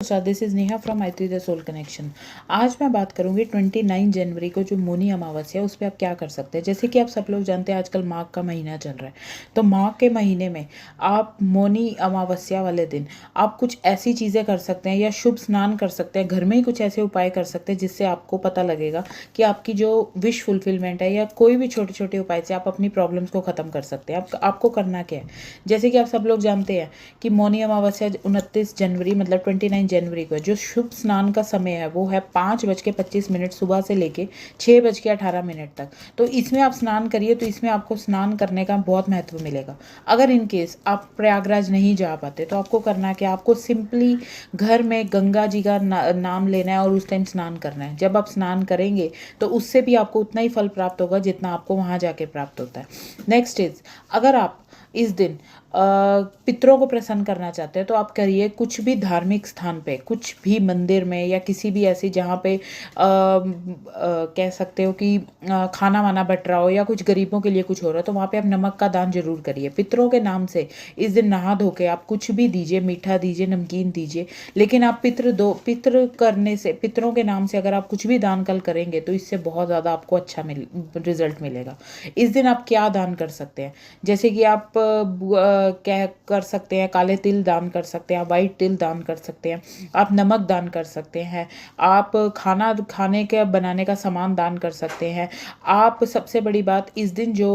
This is Neha from मैत्री the soul connection. आज मैं बात करूंगी 29 जनवरी को जो मौनी अमावस्या है उस पर आप क्या कर सकते हैं। जैसे कि आप सब लोग जानते हैं आजकल माघ का महीना चल रहा है, तो माघ के महीने में आप मौनी अमावस्या वाले दिन आप कुछ ऐसी चीज़ें कर सकते हैं या शुभ स्नान कर सकते हैं, घर में ही कुछ ऐसे उपाय कर सकते हैं जिससे आपको पता लगेगा कि आपकी जो विश फुलफिलमेंट है या कोई भी छोटे छोटे उपाय से आप अपनी प्रॉब्लम्स को ख़त्म कर सकते हैं। आपको करना क्या है, जैसे कि आप सब लोग जानते हैं कि मौनी अमावस्या 29 जनवरी मतलब 29 जनवरी को है। जो शुभ स्नान का समय है वो है 5:25 सुबह से लेके 6:18 तक। तो इसमें आप स्नान करिए, तो इसमें आपको स्नान करने का बहुत महत्व मिलेगा। अगर इन केस आप प्रयागराज नहीं जा पाते तो आपको करना क्या, आपको सिंपली घर में गंगा जी का नाम लेना है और उस टाइम स्नान करना है। जब आप स्नान करेंगे तो उससे भी आपको उतना ही फल प्राप्त होगा जितना आपको वहाँ जाके प्राप्त होता है। नेक्स्ट इज, अगर आप इस दिन पितरों को प्रसन्न करना चाहते हैं तो आप करिए कुछ भी धार्मिक स्थान पे, कुछ भी मंदिर में या किसी भी ऐसी जहाँ पे कह सकते हो कि खाना वाना बट रहा हो या कुछ गरीबों के लिए कुछ हो रहा है, तो वहाँ पे आप नमक का दान जरूर करिए। पितरों के नाम से इस दिन नहा धो के आप कुछ भी दीजिए, मीठा दीजिए, नमकीन दीजिए, लेकिन आप पितृ करने से, पितरों के नाम से अगर आप कुछ भी दान कल करेंगे तो इससे बहुत ज़्यादा आपको अच्छा रिजल्ट मिलेगा। इस दिन आप क्या दान कर सकते हैं, जैसे कि आप क्या कर सकते हैं, काले तिल दान कर सकते हैं, आप वाइट तिल दान कर सकते हैं, आप नमक दान कर सकते हैं, आप खाने के बनाने का सामान दान कर सकते हैं। आप सबसे बड़ी बात, इस दिन जो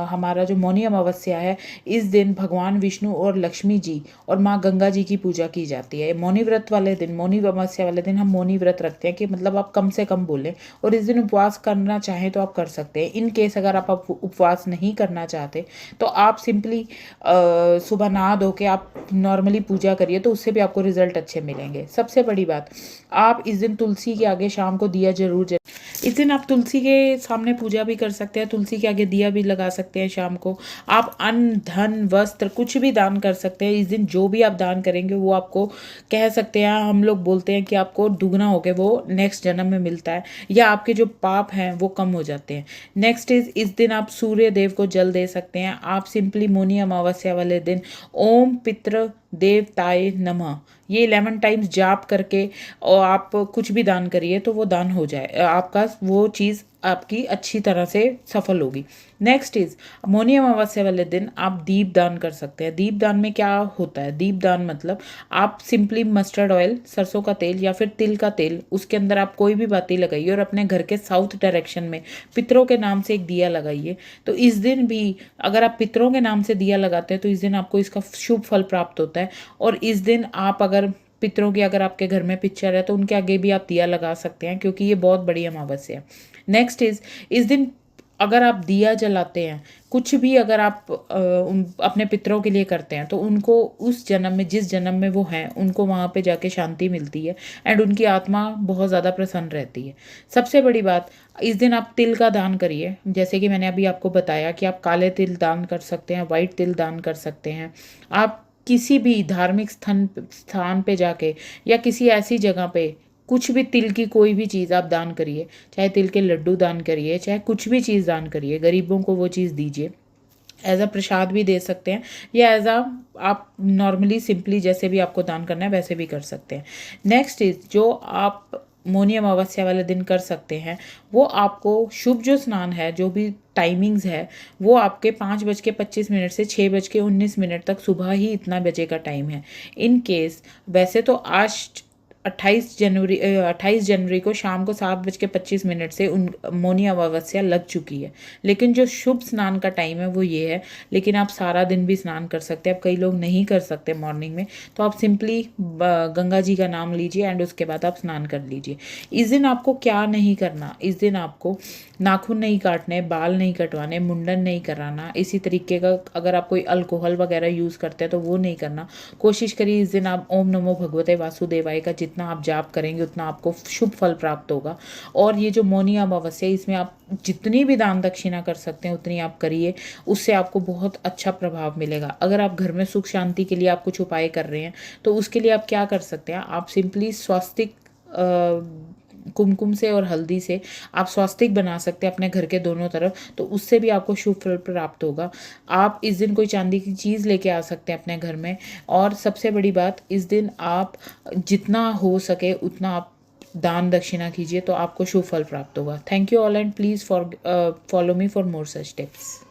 हमारा जो मौनी अमावस्या है, इस दिन भगवान विष्णु और लक्ष्मी जी और माँ गंगा जी की पूजा की जाती है। मौनी व्रत वाले दिन, मौनी अमावस्या वाले दिन हम मौनी व्रत रखते हैं कि मतलब आप कम से कम बोलें, और इस दिन उपवास करना चाहें तो आप कर सकते हैं। इन केस अगर आप उपवास नहीं करना चाहते तो आप सिंपली सुबह नहा धो के आप नॉर्मली पूजा करिए, तो उससे भी आपको रिजल्ट अच्छे मिलेंगे। सबसे बड़ी बात, आप इस दिन तुलसी के आगे शाम को दिया जरूर इस दिन आप तुलसी के सामने पूजा भी कर सकते हैं, तुलसी के आगे दिया भी लगा सकते हैं। शाम को आप अन्न, धन, वस्त्र कुछ भी दान कर सकते हैं। इस दिन जो भी आप दान करेंगे वो आपको, कह सकते हैं हम लोग बोलते हैं कि आपको दुगना होकर वो नेक्स्ट जन्म में मिलता है, या आपके जो पाप हैं वो कम हो जाते हैं। नेक्स्ट इज, इस दिन आप सूर्य देव को जल दे सकते हैं। आप सिंपली मौनी अमावस्या वाले दिन ओम पितृ देवताय नमः ये 11 टाइम्स जाप करके और आप कुछ भी दान करिए तो वो दान हो जाए, आपका वो चीज़ आपकी अच्छी तरह से सफल होगी। नेक्स्ट इज, मौनी अमावस्या वाले दिन आप दीप दान कर सकते हैं। दीप दान में क्या होता है, दीप दान मतलब आप सिंपली मस्टर्ड ऑयल, सरसों का तेल या फिर तिल का तेल, उसके अंदर आप कोई भी बाती लगाइए और अपने घर के साउथ डायरेक्शन में पितरों के नाम से एक दिया लगाइए। तो इस दिन भी अगर आप पितरों के नाम से दिया लगाते हैं तो इस दिन आपको इसका शुभ फल प्राप्त होता है। और इस दिन आप अगर पितरों की, अगर आपके घर में पिक्चर है तो उनके आगे भी आप दिया लगा सकते हैं, क्योंकि ये बहुत बड़ी अमावस्या है। नेक्स्ट इज, इस दिन अगर आप दिया जलाते हैं, कुछ भी अगर आप अपने पितरों के लिए करते हैं तो उनको उस जन्म में, जिस जन्म में वो हैं, उनको वहाँ पे जाके शांति मिलती है एंड उनकी आत्मा बहुत ज़्यादा प्रसन्न रहती है। सबसे बड़ी बात, इस दिन आप तिल का दान करिए। जैसे कि मैंने अभी आपको बताया कि आप काले तिल दान कर सकते हैं, वाइट तिल दान कर सकते हैं। आप किसी भी धार्मिक स्थान पे जाके या किसी ऐसी जगह पे कुछ भी तिल की कोई भी चीज़ आप दान करिए, चाहे तिल के लड्डू दान करिए, चाहे कुछ भी चीज़ दान करिए, गरीबों को वो चीज़ दीजिए। एज अ प्रसाद भी दे सकते हैं या एज अ आप नॉर्मली सिंपली जैसे भी आपको दान करना है वैसे भी कर सकते हैं। नेक्स्ट इज, जो आप मौनी अमावस्या वाले दिन कर सकते हैं, वो आपको शुभ जो स्नान है, जो भी टाइमिंग्स है, वो आपके 5:25 से 6:19 तक, सुबह ही इतना बजे का टाइम है। इन केस वैसे तो आज 28 जनवरी को शाम को 7:25 से उन मौनी अमावस्या लग चुकी है, लेकिन जो शुभ स्नान का टाइम है वो ये है। लेकिन आप सारा दिन भी स्नान कर सकते हैं। अब कई लोग नहीं कर सकते मॉर्निंग में, तो आप सिंपली गंगा जी का नाम लीजिए एंड उसके बाद आप स्नान कर लीजिए। इस दिन आपको क्या नहीं करना, इस दिन आपको नाखून नहीं काटने, बाल नहीं कटवाने, मुंडन नहीं कराना, इसी तरीके का अगर आप कोई अल्कोहल वगैरह यूज़ करते हैं तो वो नहीं करना। कोशिश करिए इस दिन आप ओम नमो भगवते वासुदेवाय का जितना आप जाप करेंगे उतना आपको शुभ फल प्राप्त होगा। और ये जो मौनी अमावस्या, इसमें आप जितनी भी दान दक्षिणा कर सकते हैं उतनी आप करिए, उससे आपको बहुत अच्छा प्रभाव मिलेगा। अगर आप घर में सुख शांति के लिए आप कुछ उपाय कर रहे हैं तो उसके लिए आप क्या कर सकते हैं, आप सिंपली स्वास्तिक कुमकुम से और हल्दी से आप स्वास्तिक बना सकते हैं अपने घर के दोनों तरफ, तो उससे भी आपको शुभ फल प्राप्त होगा। आप इस दिन कोई चांदी की चीज़ लेके आ सकते हैं अपने घर में। और सबसे बड़ी बात, इस दिन आप जितना हो सके उतना आप दान दक्षिणा कीजिए, तो आपको शुभ फल प्राप्त होगा। Thank you all and please follow me for more such tips.